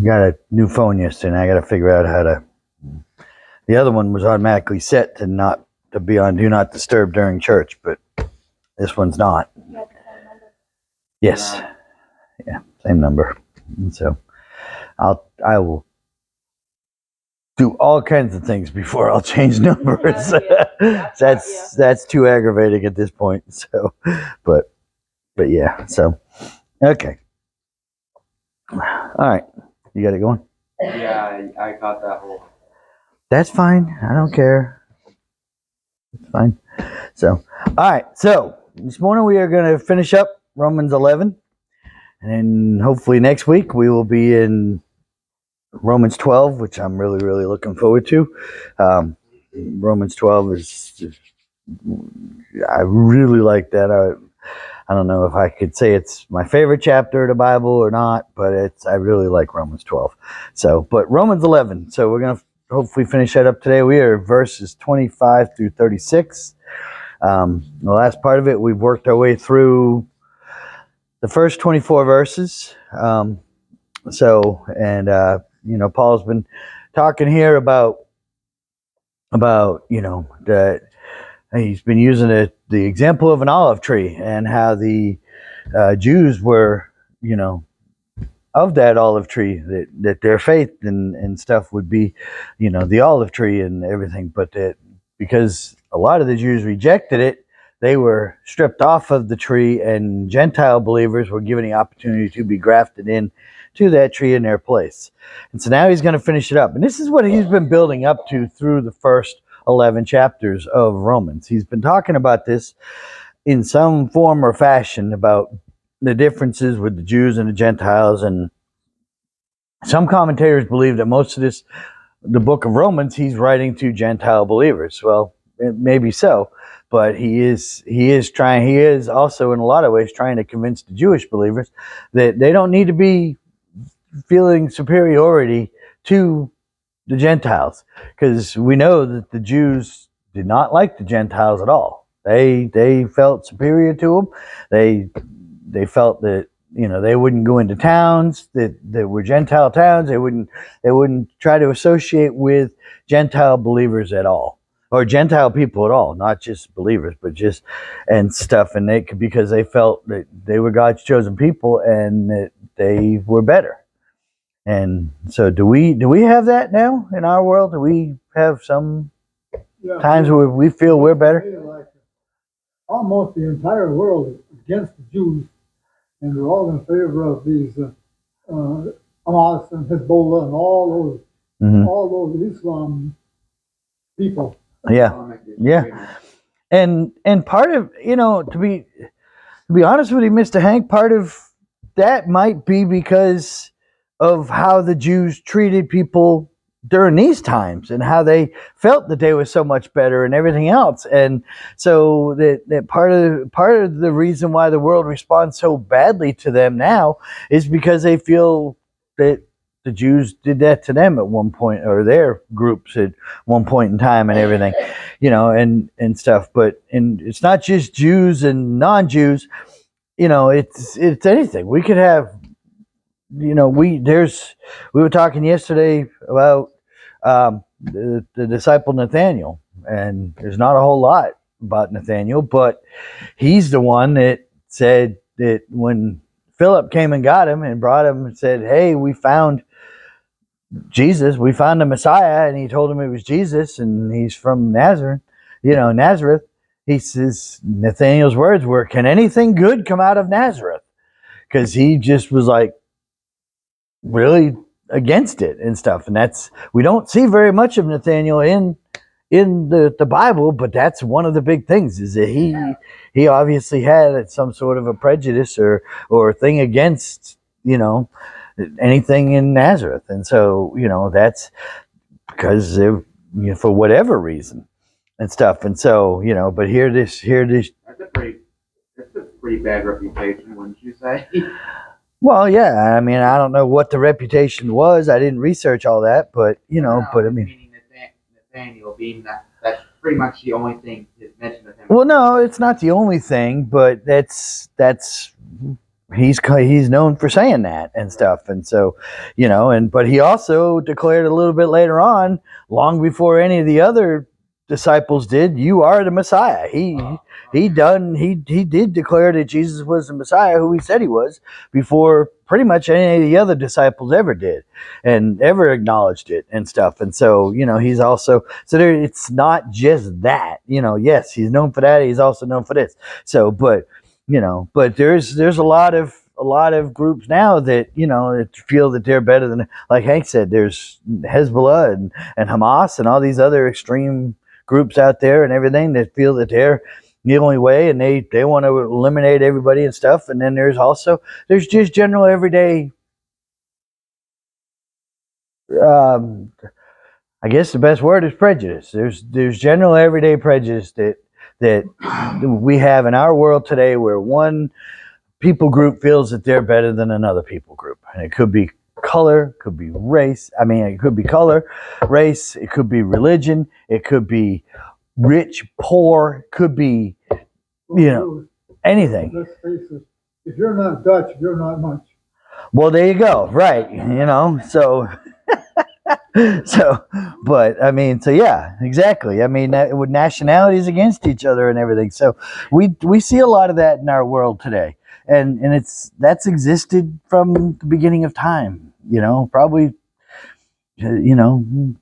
got a new phone yesterday, and I got to figure out how to. The other one was automatically set to be on Do Not Disturb during church, but this one's not. Yes, yeah, same number. And so I will do all kinds of things before I'll change numbers. That's too aggravating at this point. So, but yeah. So, okay. All right, you got it going. Yeah, I caught that whole. That's fine. I don't care. It's fine. So, all right. So this morning we are going to finish up Romans 11, and then hopefully next week we will be in Romans 12, which I'm really, really looking forward to. Romans 12 is, I really like that. I don't know if I could say it's my favorite chapter of the Bible or not, but I really like Romans 12. So, but Romans 11. So we're going to hopefully finish that up today. We are verses 25 through 36. The last part of it, we've worked our way through the first 24 verses. Paul's been talking here about that he's been using the example of an olive tree and how the Jews were, of that olive tree, that their faith and stuff would be, the olive tree and everything, but that because a lot of the Jews rejected it, they were stripped off of the tree, and Gentile believers were given the opportunity to be grafted in to that tree in their place. And so now he's going to finish it up. And this is what he's been building up to through the first 11 chapters of Romans. He's been talking about this in some form or fashion, about the differences with the Jews and the Gentiles. And some commentators believe that most of the book of Romans, he's writing to Gentile believers. Well, maybe so, but he is also in a lot of ways trying to convince the Jewish believers that they don't need to be feeling superiority to the Gentiles, because we know that the Jews did not like the Gentiles at all. They felt superior to them. They felt that they wouldn't go into towns that were Gentile towns. They wouldn't try to associate with Gentile believers at all, or Gentile people at all, not just believers, but just and stuff. And because they felt that they were God's chosen people and that they were better. And so, do we have that now in our world? Do we have some times where we feel we're better? Like almost the entire world is against the Jews, and they're all in favor of these Hamas and Hezbollah and all those Islam people. Yeah. And part of, to be honest with you, Mr. Hank, part of that might be because of how the Jews treated people during these times and how they felt that they were so much better and everything else. And so that part of the reason why the world responds so badly to them now is because they feel that the Jews did that to them at one point, or their groups at one point in time, and everything, and stuff. But it's not just Jews and non-Jews. It's anything. We could have. We were talking yesterday about the disciple Nathaniel, and there's not a whole lot about Nathaniel, but he's the one that said that when Philip came and got him and brought him and said, "Hey, we found Jesus, we found the Messiah," and he told him it was Jesus, and he's from Nazareth. He says Nathaniel's words were, "Can anything good come out of Nazareth?" Because he just was like, really against it and stuff. And we don't see very much of Nathaniel in the Bible, but that's one of the big things, is that he obviously had some sort of a prejudice or thing against anything in Nazareth. And so that's because for whatever reason and stuff. And so but here this That's a pretty bad reputation, wouldn't you say? Well, yeah. I mean, I don't know what the reputation was. I didn't research all that, but but I mean, meaning Nathaniel being that's pretty much the only thing that's mentioned of him. Well, no, it's not the only thing, but that's he's known for saying that and stuff. And so, but he also declared a little bit later on, long before any of the other disciples did, you are the Messiah. He did declare that Jesus was the Messiah, who he said he was, before pretty much any of the other disciples ever did and ever acknowledged it and stuff. And so, he's also, so there, it's not just that, yes, he's known for that. He's also known for this. So, but there's a lot of groups now that that feel that they're better than, like Hank said, there's Hezbollah and Hamas and all these other extreme groups out there and everything that feel that they're the only way, and they want to eliminate everybody and stuff. And then there's just general everyday, I guess the best word is prejudice. There's general everyday prejudice that we have in our world today, where one people group feels that they're better than another people group. And it could be color, could be race. I mean, it could be color, race, it could be religion, it could be rich, poor, could be, anything. Let's face it, if you're not Dutch, you're not much. Well, there you go. Right. So, but I mean, so yeah, exactly. I mean, with nationalities against each other and everything. So we see a lot of that in our world today. And that's existed from the beginning of time, probably, Cain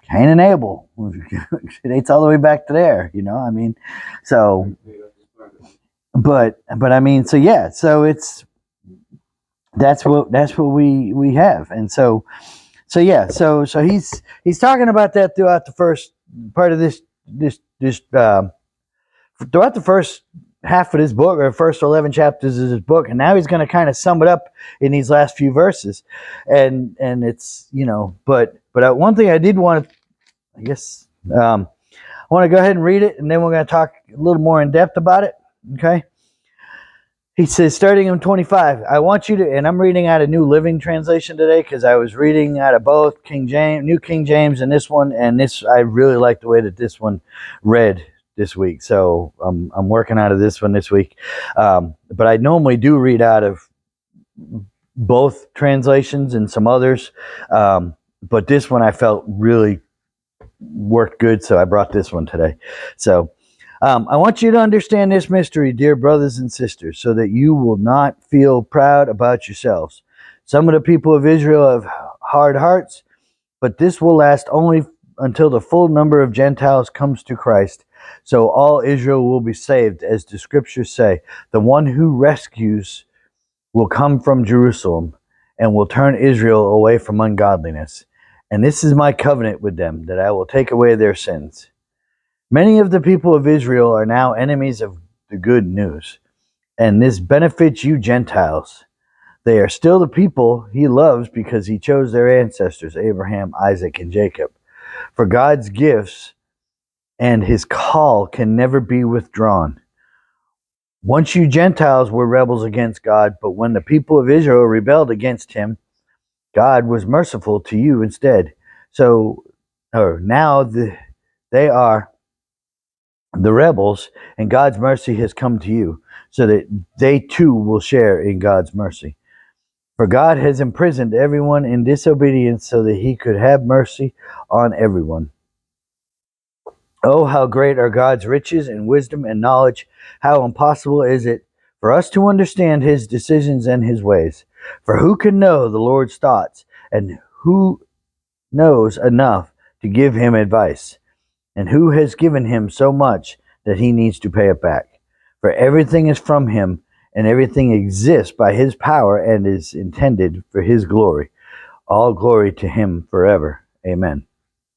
and Abel. It dates all the way back to there, I mean, so, but I mean, so yeah, so that's what we have. And so yeah, so he's talking about that throughout the first part of this throughout the first half of this book, or first 11 chapters of this book, and now he's going to kind of sum it up in these last few verses. And it's, but one thing I did want to, I guess, I want to go ahead and read it, and then we're going to talk a little more in depth about it. Okay. He says, starting in 25, I want you to, and I'm reading out a New Living Translation today, because I was reading out of both New King James and this one, and I really like the way that this one read this week. So I'm working out of this one this week. But I normally do read out of both translations and some others. But this one I felt really worked good, so I brought this one today. So I want you to understand this mystery, dear brothers and sisters, so that you will not feel proud about yourselves. Some of the people of Israel have hard hearts, but this will last only until the full number of Gentiles comes to Christ. So all Israel will be saved, as the scriptures say. The one who rescues will come from Jerusalem and will turn Israel away from ungodliness. And this is my covenant with them, that I will take away their sins. Many of the people of Israel are now enemies of the good news, and this benefits you Gentiles. They are still the people he loves because he chose their ancestors, Abraham, Isaac, and Jacob. For God's gifts and his call can never be withdrawn. Once you Gentiles were rebels against God, but when the people of Israel rebelled against him, God was merciful to you instead. Now they are the rebels, and God's mercy has come to you, so that they too will share in God's mercy. For God has imprisoned everyone in disobedience so that he could have mercy on everyone. Oh, how great are God's riches and wisdom and knowledge! How impossible is it for us to understand his decisions and his ways. For who can know the Lord's thoughts, and who knows enough to give him advice? And who has given him so much that he needs to pay it back? For everything is from him, and everything exists by his power and is intended for his glory. All glory to him forever. Amen.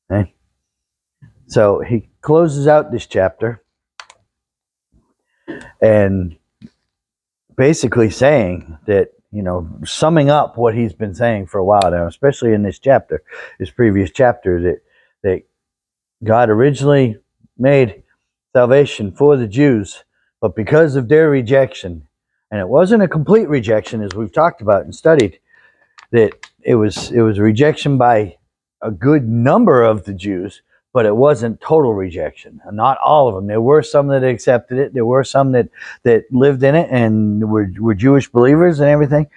Okay? So he closes out this chapter and basically saying that, summing up what he's been saying for a while now, especially in this previous chapter, that God originally made salvation for the Jews, but because of their rejection, and it wasn't a complete rejection, as we've talked about and studied, that it was a rejection by a good number of the Jews, but it wasn't total rejection. Not all of them. There were some that accepted it. There were some that lived in it and were Jewish believers and everything.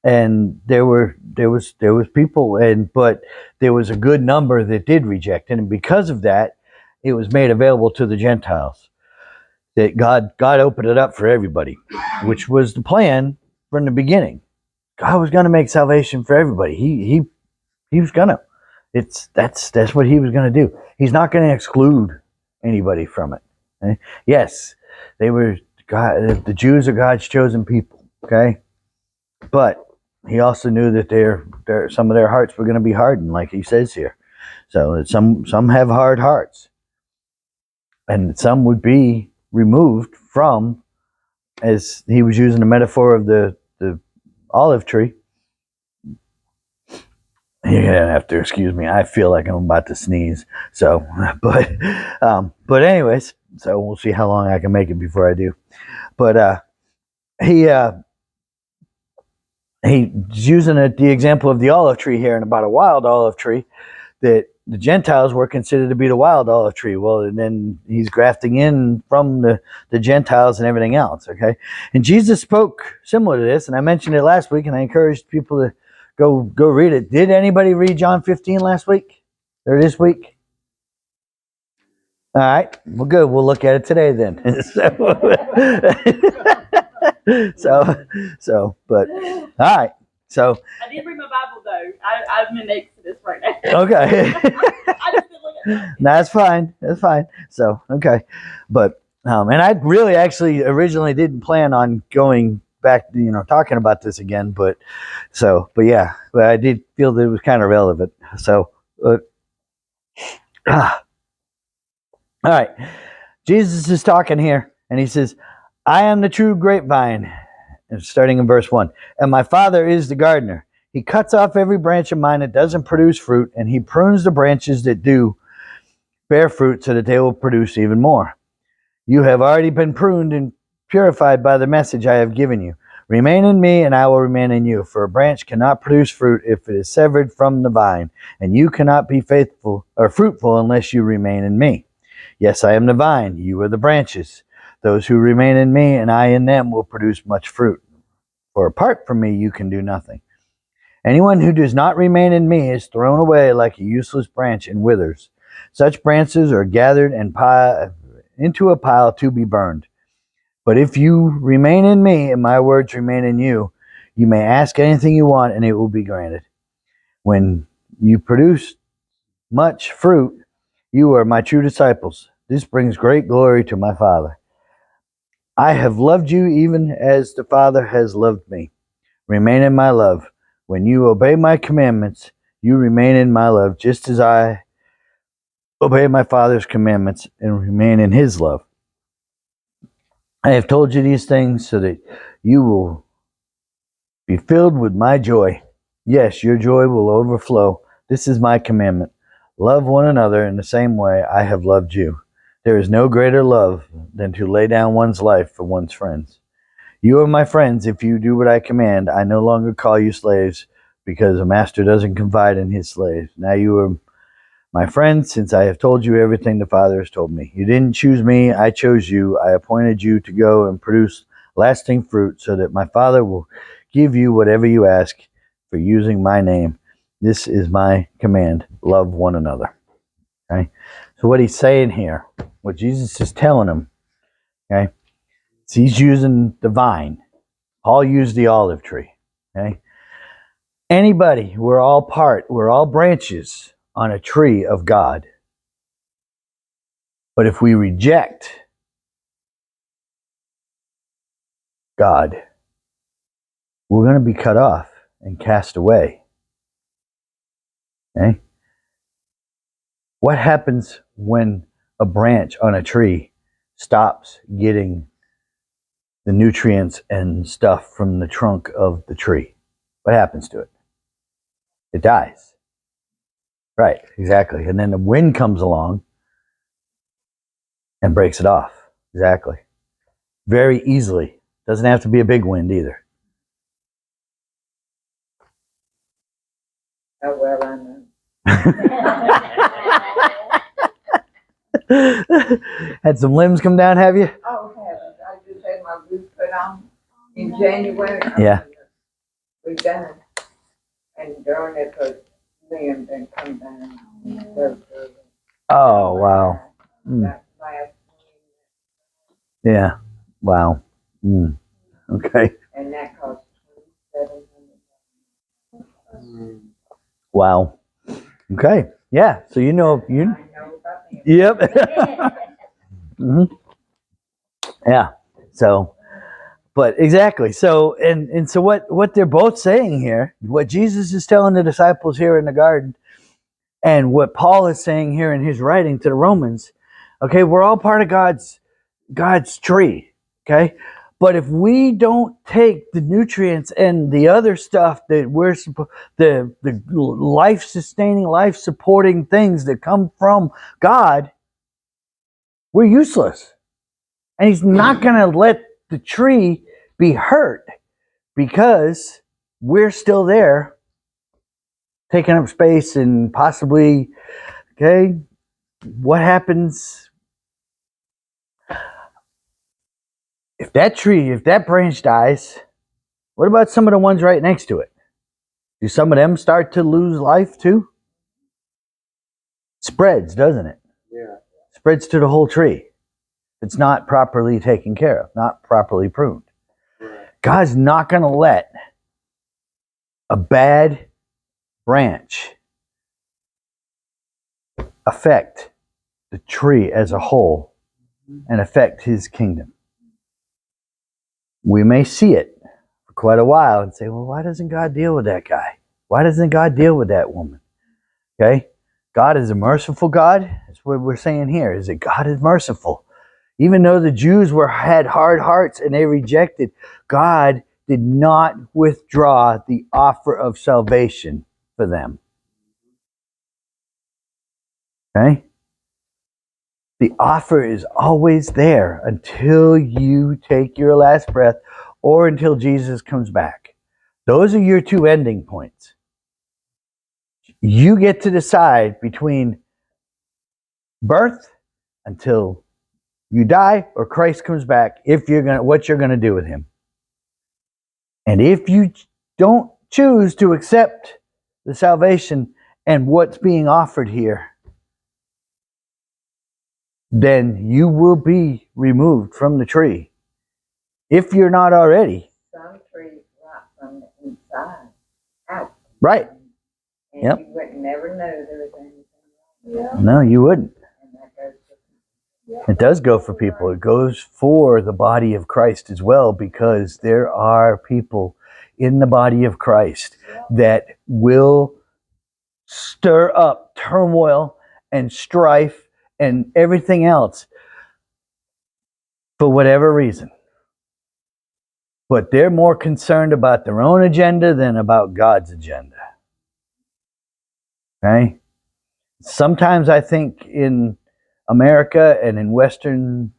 And there was people, but there was a good number that did reject it, and because of that, it was made available to the Gentiles. That God opened it up for everybody, which was the plan from the beginning. God was going to make salvation for everybody. He was gonna. That's what he was gonna do. He's not going to exclude anybody from it. Okay? Yes, they were God. The Jews are God's chosen people. Okay, but he also knew that some of their hearts were going to be hardened, like he says here. So some have hard hearts, and some would be removed from, as he was using the metaphor of the olive tree. You're gonna have to excuse me. I feel like I'm about to sneeze. So, but anyways, so we'll see how long I can make it before I do. But he's using the example of the olive tree here, and about a wild olive tree, that the Gentiles were considered to be the wild olive tree. Well, and then he's grafting in from the Gentiles and everything else. Okay, and Jesus spoke similar to this, and I mentioned it last week, and I encouraged people to go read it. Did anybody read John 15 last week or this week? All right, well, good. We'll look at it today then. But all right. So I did read my Bible though. I'm in Exodus right now. okay. I just been looking at That's fine. That's fine. So, okay. But, and I really actually originally didn't plan on going back, talking about this again, but yeah, but I did feel that it was kind of relevant. So, all right. Jesus is talking here, and he says, I am the true grapevine, and starting in verse 1, and my Father is the gardener. He cuts off every branch of mine that doesn't produce fruit, and he prunes the branches that do bear fruit so that they will produce even more. You have already been pruned and purified by the message I have given you. Remain in me, and I will remain in you. For a branch cannot produce fruit if it is severed from the vine, and you cannot be faithful or fruitful unless you remain in me. Yes, I am the vine, you are the branches. Those who remain in me and I in them will produce much fruit. For apart from me, you can do nothing. Anyone who does not remain in me is thrown away like a useless branch and withers. Such branches are gathered and into a pile to be burned. But if you remain in me and my words remain in you, you may ask anything you want and it will be granted. When you produce much fruit, you are my true disciples. This brings great glory to my Father. I have loved you even as the Father has loved me. Remain in my love. When you obey my commandments, you remain in my love, just as I obey my Father's commandments and remain in his love. I have told you these things so that you will be filled with my joy. Yes, your joy will overflow. This is my commandment. Love one another in the same way I have loved you. There is no greater love than to lay down one's life for one's friends. You are my friends if you do what I command. I no longer call you slaves, because a master doesn't confide in his slaves. Now you are my friends, since I have told you everything the Father has told me. You didn't choose me, I chose you. I appointed you to go and produce lasting fruit, so that my Father will give you whatever you ask for using my name. This is my command. Love one another. Okay? So what he's saying here, what Jesus is telling him, okay, is he's using the vine. Paul used the olive tree. Okay? Anybody, we're all branches on a tree of God. But if we reject God, we're going to be cut off and cast away. Okay? What happens when a branch on a tree stops getting the nutrients and stuff from the trunk of the tree? What happens to it? It dies. Right, exactly. And then the wind comes along and breaks it off. Exactly. Very easily. Doesn't have to be a big wind either. How well I know. Had some limbs come down, have you? Oh, heavens, I just had my boots put on in January. Yeah. We done. And during it, the limbs and come down. Oh, wow. That last Yeah. Wow. Okay. and that cost $2,700. Wow. Okay. Yeah. So you know I know about them. Yep. hmm Yeah. So, but exactly. So, and so what they're both saying here, what Jesus is telling the disciples here in the garden, and what Paul is saying here in his writing to the Romans, okay, we're all part of God's tree. Okay. But if we don't take the nutrients and the other stuff that we're the life sustaining, life supporting things that come from God, we're useless. And he's not going to let the tree be hurt because we're still there taking up space and possibly, okay, what happens if that branch dies? What about some of the ones right next to it? Do some of them start to lose life too? Spreads, doesn't it? Yeah. Spreads to the whole tree. It's not properly taken care of, not properly pruned. Right. God's not going to let a bad branch affect the tree as a whole and affect his kingdom. We may see it for quite a while and say, well, why doesn't God deal with that guy? Why doesn't God deal with that woman? Okay? God is a merciful God. That's what we're saying here, is that God is merciful. Even though the Jews had hard hearts and they rejected, God did not withdraw the offer of salvation for them. Okay? The offer is always there until you take your last breath or until Jesus comes back. Those are your two ending points. You get to decide between birth until you die or Christ comes back what you're going to do with him. And if you don't choose to accept the salvation and what's being offered here, then you will be removed from the tree. If you're not already. Some trees rot from the inside out. Right. And Yep. you would never know there was anything wrong with it. No, you wouldn't. And that goes for It does go for people. It goes for the body of Christ as well, because there are people in the body of Christ that will stir up turmoil and strife and everything else for whatever reason. But they're more concerned about their own agenda than about God's agenda. Okay? Sometimes I think in America and in Western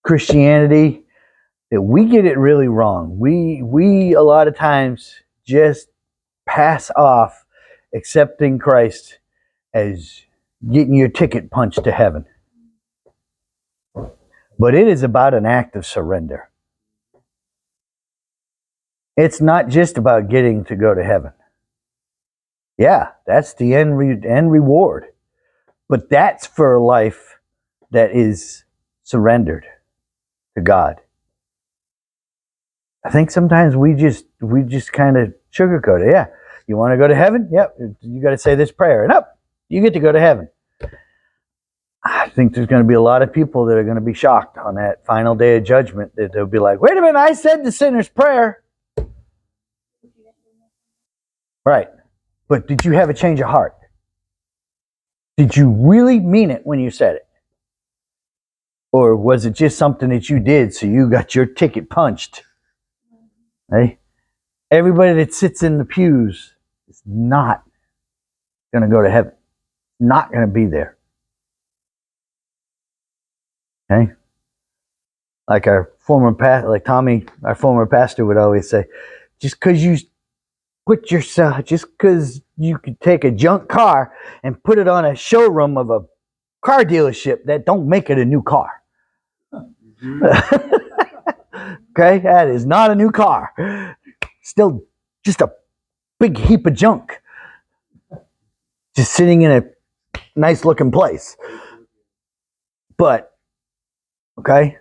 Christianity that we get it really wrong. We a lot of times just pass off accepting Christ as getting your ticket punched to heaven. But it is about an act of surrender. It's not just about getting to go to heaven. Yeah, that's the end reward. But that's for a life that is surrendered to God. I think sometimes we just kind of sugarcoat it. Yeah, you want to go to heaven? Yep, you got to say this prayer, and up, you get to go to heaven. I think there's going to be a lot of people that are going to be shocked on that final day of judgment, that they'll be like, wait a minute, I said the sinner's prayer. Right. But did you have a change of heart? Did you really mean it when you said it? Or was it just something that you did so you got your ticket punched? Hey? Everybody that sits in the pews is not going to go to heaven. Not going to be there. Okay? Like Tommy, our former pastor, would always say, just because you could take a junk car and put it on a showroom of a car dealership that don't make it a new car. Okay, that is not a new car. Still just a big heap of junk. Just sitting in a nice looking place. But, okay,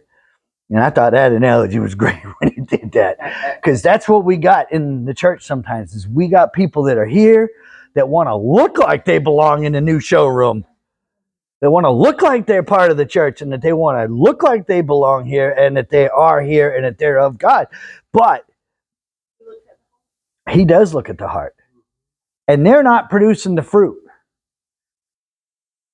and I thought that analogy was great when he did that. Because that's what we got in the church sometimes, is we got people that are here that want to look like they belong in the new showroom. They want to look like they're part of the church, and that they want to look like they belong here, and that they are here, and that they're of God. But he does look at the heart. And they're not producing the fruit.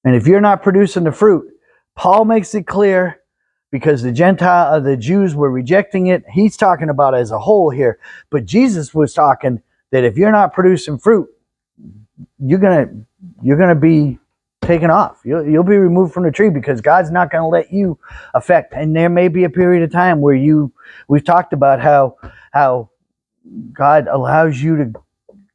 And if you're not producing the fruit, Paul makes it clear, because the Jews were rejecting it. He's talking about as a whole here. But Jesus was talking that if you're not producing fruit, you're gonna be taken off. You'll be removed from the tree, because God's not going to let you affect. And there may be a period of time where we've talked about how God allows you to,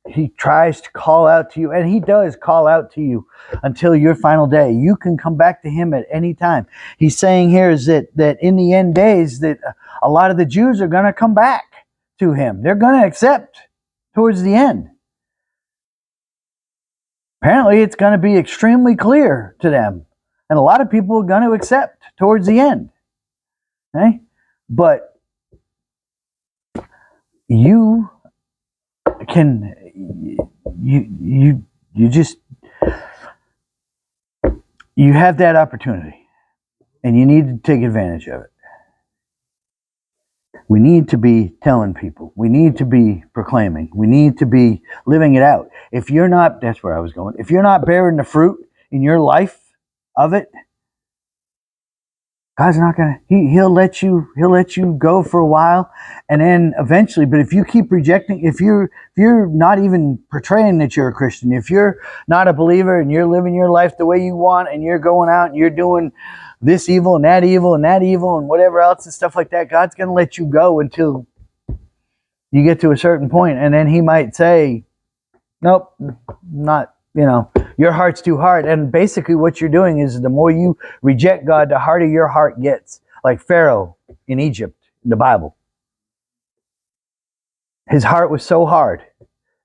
he tries to call out to you, and he does call out to you until your final day. You can come back to him at any time. He's saying here is that in the end days, that a lot of the Jews are going to come back to him. They're going to accept towards the end. Apparently, it's going to be extremely clear to them. And a lot of people are going to accept towards the end. Okay? But you can, you have that opportunity. And you need to take advantage of it. We need to be telling people. We need to be proclaiming. We need to be living it out. If you're not, that's where I was going. If you're not bearing the fruit in your life of it, God's not gonna. He'll let you go for a while, and then eventually. But if you keep rejecting, if you're not even portraying that you're a Christian, if you're not a believer and you're living your life the way you want, and you're going out and you're doing this evil and that evil and that evil and whatever else and stuff like that, God's gonna let you go until you get to a certain point, and then he might say, nope, not, your heart's too hard. And basically what you're doing is, the more you reject God, the harder your heart gets. Like Pharaoh in Egypt, in the Bible. His heart was so hard.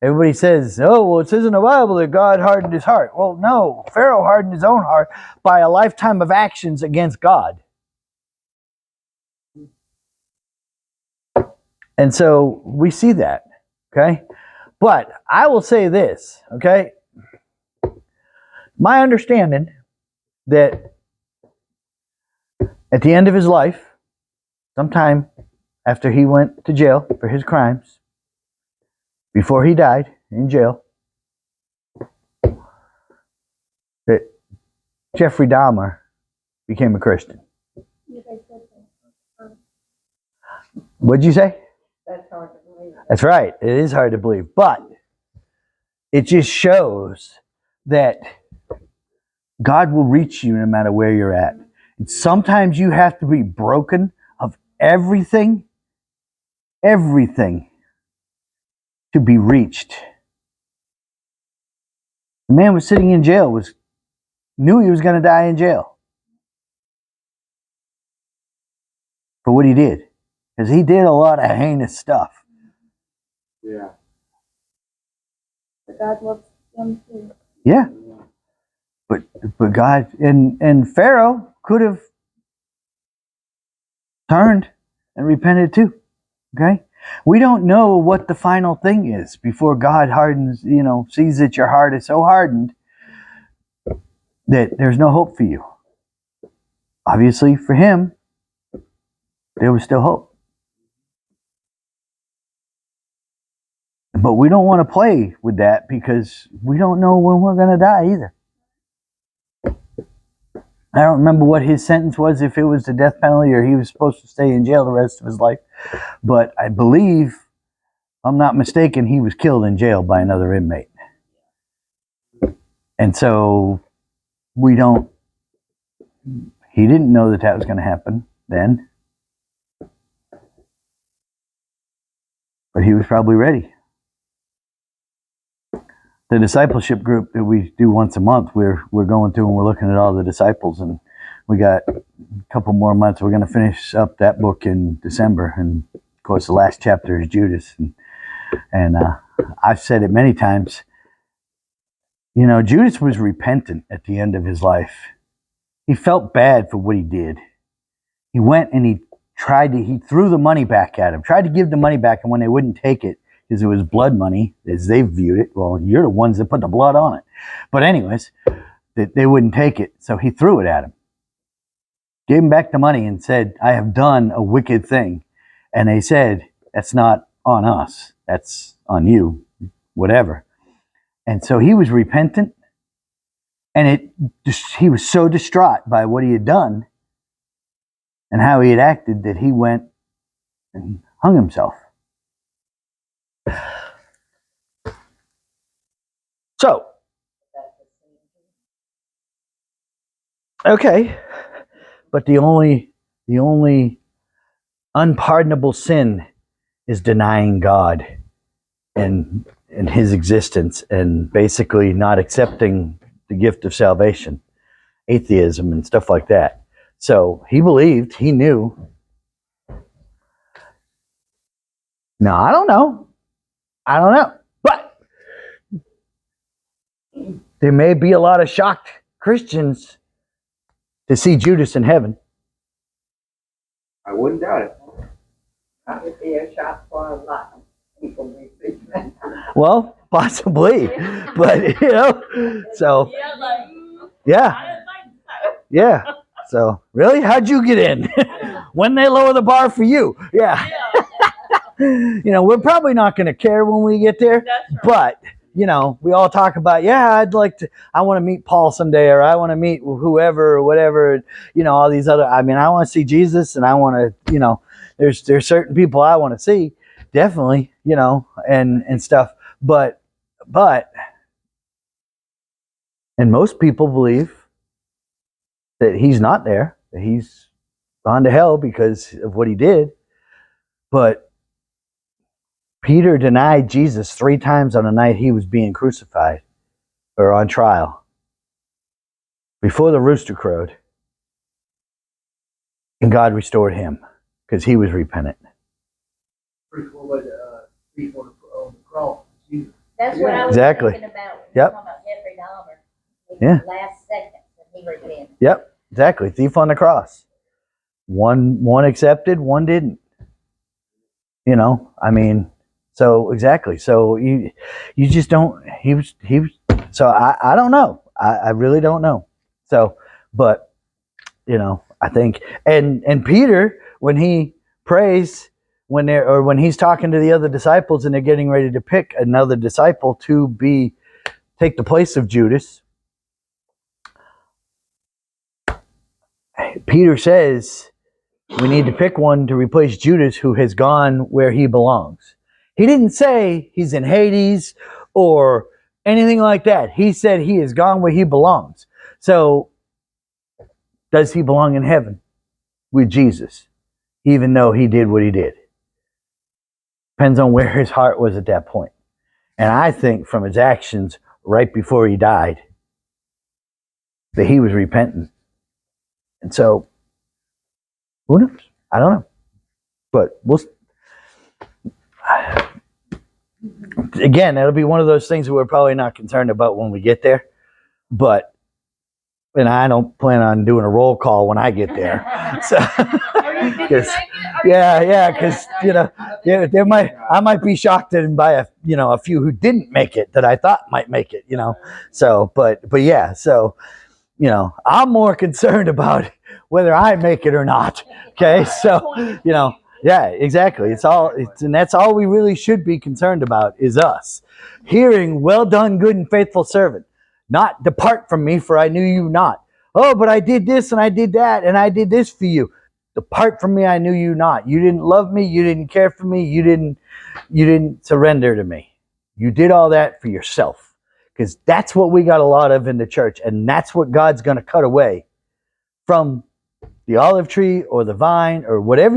Everybody says, oh, well, it says in the Bible that God hardened his heart. Well, no, Pharaoh hardened his own heart by a lifetime of actions against God. And so we see that, okay? But I will say this, okay? My understanding that at the end of his life, sometime after he went to jail for his crimes, before he died in jail, that Jeffrey Dahmer became a Christian. What'd you say? That's hard to believe. That's right. It is hard to believe. But it just shows that God will reach you no matter where you're at. And sometimes you have to be broken of everything to be reached. The man was sitting in jail, knew he was going to die in jail for what he did. Because he did a lot of heinous stuff. Yeah. But God loves them too. Yeah. But God, and Pharaoh could have turned and repented too. Okay? We don't know what the final thing is before God hardens, sees that your heart is so hardened that there's no hope for you. Obviously, for him, there was still hope. But we don't want to play with that, because we don't know when we're going to die either. I don't remember what his sentence was, if it was the death penalty or he was supposed to stay in jail the rest of his life. But I believe, if I'm not mistaken, he was killed in jail by another inmate. And so he didn't know that was going to happen then. But he was probably ready. the discipleship group that we do once a month, we're going through and we're looking at all the disciples, and we got a couple more months. We're going to finish up that book in December, and of course the last chapter is Judas, and I've said it many times. You know, Judas was repentant at the end of his life. He felt bad for what he did. He went and he threw the money back at him, tried to give the money back, and when they wouldn't take it, because it was blood money, as they viewed it, well, you're the ones that put the blood on it. But anyways, they wouldn't take it, so he threw it at him. Gave him back the money and said, I have done a wicked thing. And they said, that's not on us, that's on you, whatever. And so he was repentant, and he was so distraught by what he had done and how he had acted that he went and hung himself. So, okay, but the only unpardonable sin is denying God and his existence, and basically not accepting the gift of salvation, atheism and stuff like that. So he believed, he knew. Now, I don't know, but there may be a lot of shocked Christians to see Judas in heaven. I wouldn't doubt it. I would be a shock for a lot of people receiving that. Well, possibly, but so Yeah, like, yeah, I didn't think so. yeah. So really, how'd you get in? When they lower the bar for you? Yeah. Yeah, We're probably not going to care when we get there, that's right. but we all talk about, I want to meet Paul someday, or I want to meet whoever or whatever, all these other, I want to see Jesus, and I want to, there's certain people I want to see, definitely, and stuff, but, and most people believe that he's not there, that he's gone to hell because of what he did, but Peter denied Jesus 3 times on the night he was being crucified or on trial before the rooster crowed. And God restored him because he was repentant. Pretty cool way to thief on the cross. Jesus. That's what I was Exactly. thinking about. Yep. Talking about Jeffrey Dahmer. Yeah. Last second that he repented. Yep, exactly. Thief on the cross. One accepted, one didn't. So exactly. So you just don't. He was. So I don't know. I really don't know. So, but I think and Peter, when he prays, when he's talking to the other disciples and they're getting ready to pick another disciple to take the place of Judas, Peter says we need to pick one to replace Judas who has gone where he belongs. He didn't say he's in Hades or anything like that. He said he has gone where he belongs. So, does he belong in heaven with Jesus, even though he did what he did? Depends on where his heart was at that point. And I think from his actions right before he died, that he was repentant. And so, who knows? I don't know. But again, that'll be one of those things that we're probably not concerned about when we get there. And I don't plan on doing a roll call when I get there. So, because I might be shocked by a few who didn't make it that I thought might make it. So, but yeah. So, I'm more concerned about whether I make it or not. Okay, so yeah, exactly. And that's all we really should be concerned about is us hearing, "Well done, good and faithful servant. Not depart from me, for I knew you not. Oh, but I did this and I did that and I did this for you. Depart from me, I knew you not. You didn't love me. You didn't care for me. You didn't surrender to me. You did all that for yourself." Because that's what we got a lot of in the church, and that's what God's going to cut away from the olive tree or the vine or whatever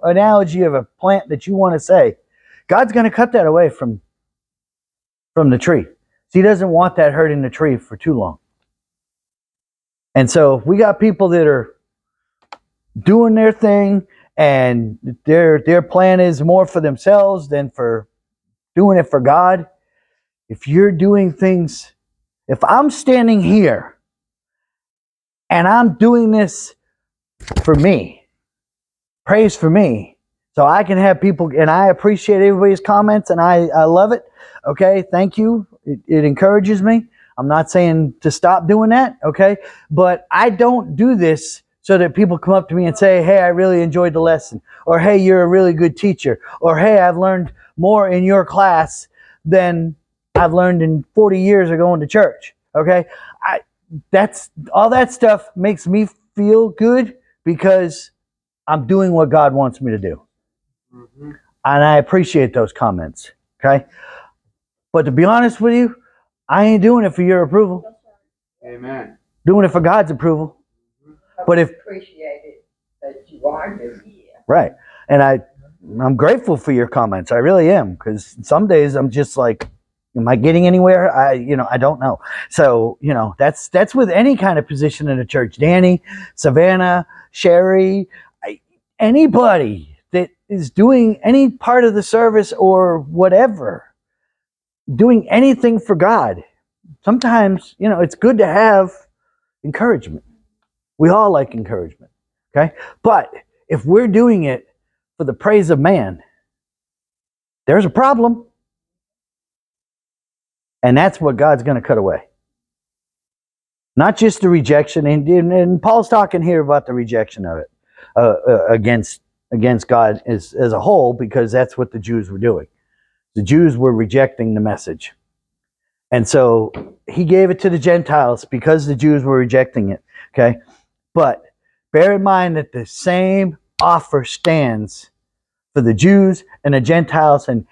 analogy of a plant that you want to say. God's going to cut that away from the tree. So he doesn't want that hurting the tree for too long. And so we got people that are doing their thing, and their plan is more for themselves than for doing it for God. If you're doing things, if I'm standing here and I'm doing this for me, praise for me, so I can have people, and I appreciate everybody's comments, and I love it. Okay, thank you. It encourages me. I'm not saying to stop doing that, okay? But I don't do this so that people come up to me and say, hey, I really enjoyed the lesson, or hey, you're a really good teacher, or hey, I've learned more in your class than I've learned in 40 years of going to church, okay? That's all that stuff makes me feel good because I'm doing what God wants me to do. Mm-hmm. And I appreciate those comments, okay? But to be honest with you, I ain't doing it for your approval. Amen. Doing it for God's approval. But if appreciate it that you are doing it. right, and I'm grateful for your comments. I really am, because some days I'm just like, am I getting anywhere? I don't know. So that's with any kind of position in the church. Danny, Savannah, Sherry, anybody that is doing any part of the service or whatever, doing anything for God. Sometimes it's good to have encouragement. We all like encouragement, okay? But if we're doing it for the praise of man, there's a problem. And that's what God's going to cut away. Not just the rejection, and Paul's talking here about the rejection of it against God as a whole, because that's what the Jews were doing. The Jews were rejecting the message. And so he gave it to the Gentiles because the Jews were rejecting it, okay? But bear in mind that the same offer stands for the Jews and the Gentiles and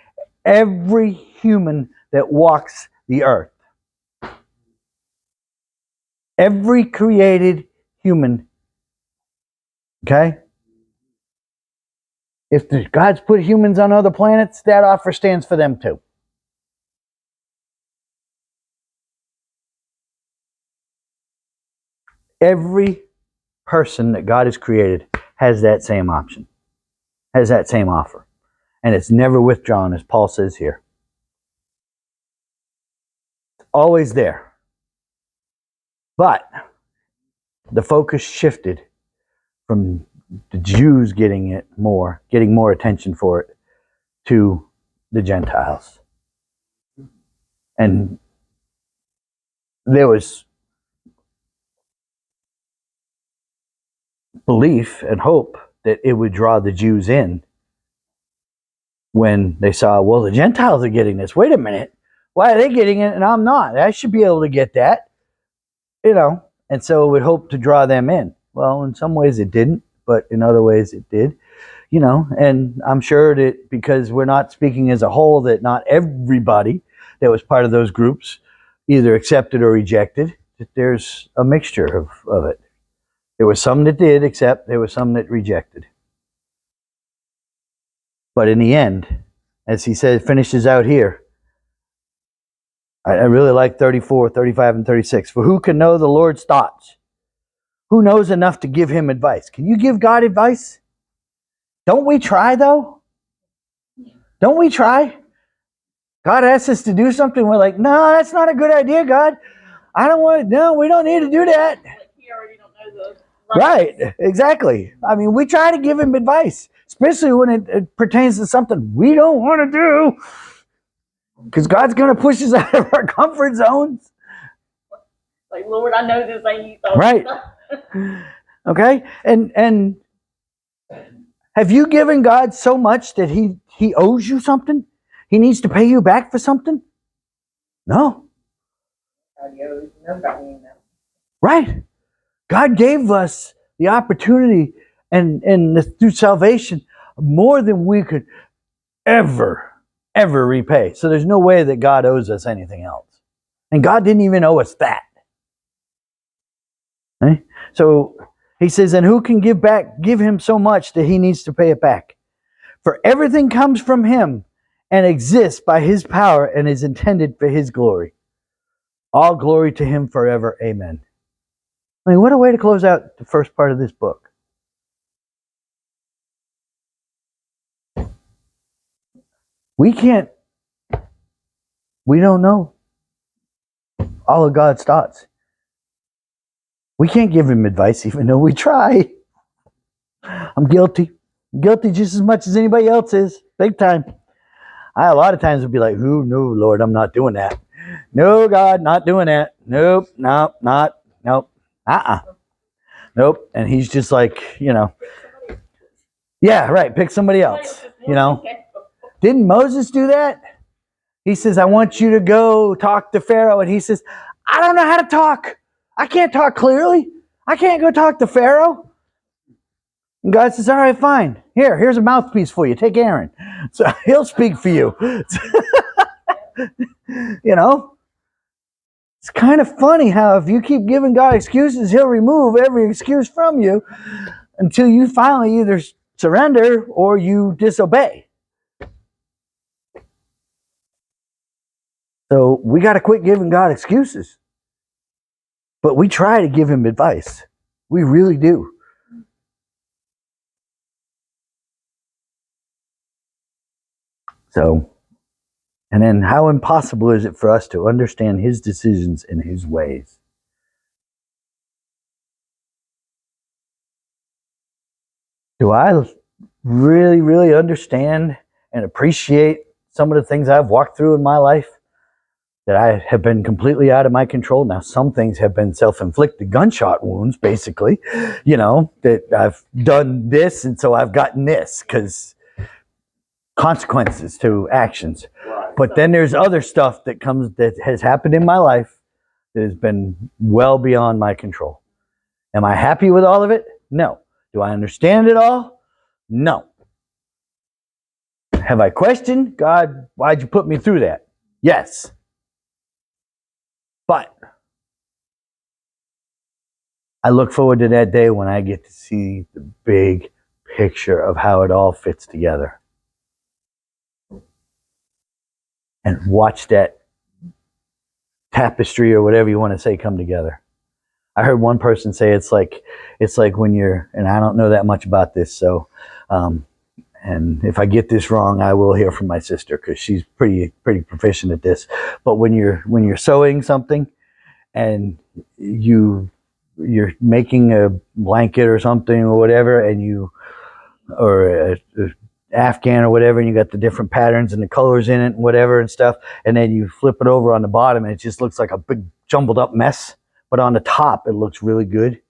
every human that walks the earth. Every created human, okay? If God's put humans on other planets, that offer stands for them too. Every person that God has created has that same option, has that same offer. And it's never withdrawn, as Paul says here. It's always there. But the focus shifted from the Jews getting more attention for it, to the Gentiles. And there was belief and hope that it would draw the Jews in when they saw, well, the Gentiles are getting this. Wait a minute. Why are they getting it and I'm not? I should be able to get that. And so it would hope to draw them in. Well, in some ways it didn't, but in other ways it did. And I'm sure that because we're not speaking as a whole, that not everybody that was part of those groups either accepted or rejected, that there's a mixture of it. There were some that did accept, there were some that rejected. But in the end, as he says, finishes out here, I really like 34, 35, and 36. For who can know the Lord's thoughts? Who knows enough to give him advice? Can you give God advice? Don't we try, though? Don't we try? God asks us to do something, we're like, no, that's not a good idea, God. I don't want to, no, we don't need to do that. Like he already don't know the Right, exactly. I mean, we try to give him advice, especially when it pertains to something we don't want to do, because God's going to push us out of our comfort zones. Like, Lord, I know this ain't you. Right. Okay? And have you given God so much that he owes you something? He needs to pay you back for something? No. Nobody knows. Right. God gave us the opportunity and through salvation more than we could ever repay. So there's no way that God owes us anything else. And God didn't even owe us that. Okay? So he says, and who can give him so much that he needs to pay it back? For everything comes from him and exists by his power and is intended for his glory. All glory to him forever. Amen. I mean, what a way to close out the first part of this book. We don't know all of God's thoughts. We can't give him advice even though we try. I'm guilty. I'm guilty just as much as anybody else is. Big time. I a lot of times would be like, "Ooh, no, Lord, I'm not doing that. No, God, not doing that. Nope, nope, not, nope, nope." And he's just like, yeah, right, pick somebody else, Didn't Moses do that? He says, "I want you to go talk to Pharaoh." And he says, "I don't know how to talk. I can't talk clearly. I can't go talk to Pharaoh." And God says, "All right, fine. Here's a mouthpiece for you. Take Aaron. So he'll speak for you." It's kind of funny how if you keep giving God excuses, he'll remove every excuse from you until you finally either surrender or you disobey. So we got to quit giving God excuses. But we try to give him advice. We really do. So, and then how impossible is it for us to understand his decisions and his ways? Do I really, really understand and appreciate some of the things I've walked through in my life that I have been completely out of my control? Now, some things have been self-inflicted gunshot wounds, basically, that I've done this and so I've gotten this because consequences to actions. Right. But then there's other stuff that has happened in my life that has been well beyond my control. Am I happy with all of it? No. Do I understand it all? No. Have I questioned, God, why'd you put me through that? Yes. But I look forward to that day when I get to see the big picture of how it all fits together. And watch that tapestry or whatever you want to say come together. I heard one person say it's like when you're, and I don't know that much about this, so and if I get this wrong, I will hear from my sister because she's pretty proficient at this. But when you're sewing something and you're making a blanket or something or whatever, and or a Afghan or whatever, and you got the different patterns and the colors in it and whatever and stuff, and then you flip it over on the bottom and it just looks like a big jumbled up mess. But on the top, it looks really good.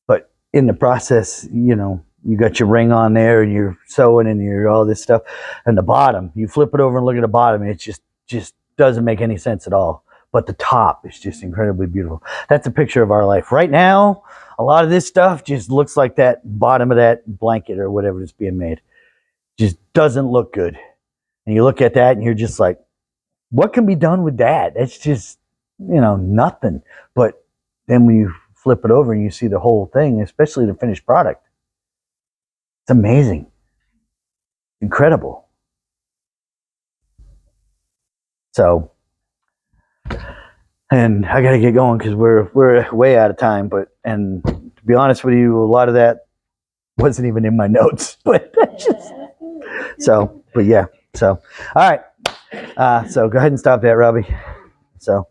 But in the process, you got your ring on there and you're sewing and you're all this stuff. And the bottom, you flip it over and look at the bottom, and it just doesn't make any sense at all. But the top is just incredibly beautiful. That's a picture of our life. Right now, a lot of this stuff just looks like that bottom of that blanket or whatever is being made. Just doesn't look good. And you look at that and you're just like, what can be done with that? It's just, nothing. But then when you flip it over and you see the whole thing, especially the finished product, it's amazing. Incredible. So, and I got to get going because we're way out of time. And to be honest with you, a lot of that wasn't even in my notes. But but yeah. So, all right. So go ahead and stop that, Robbie. So.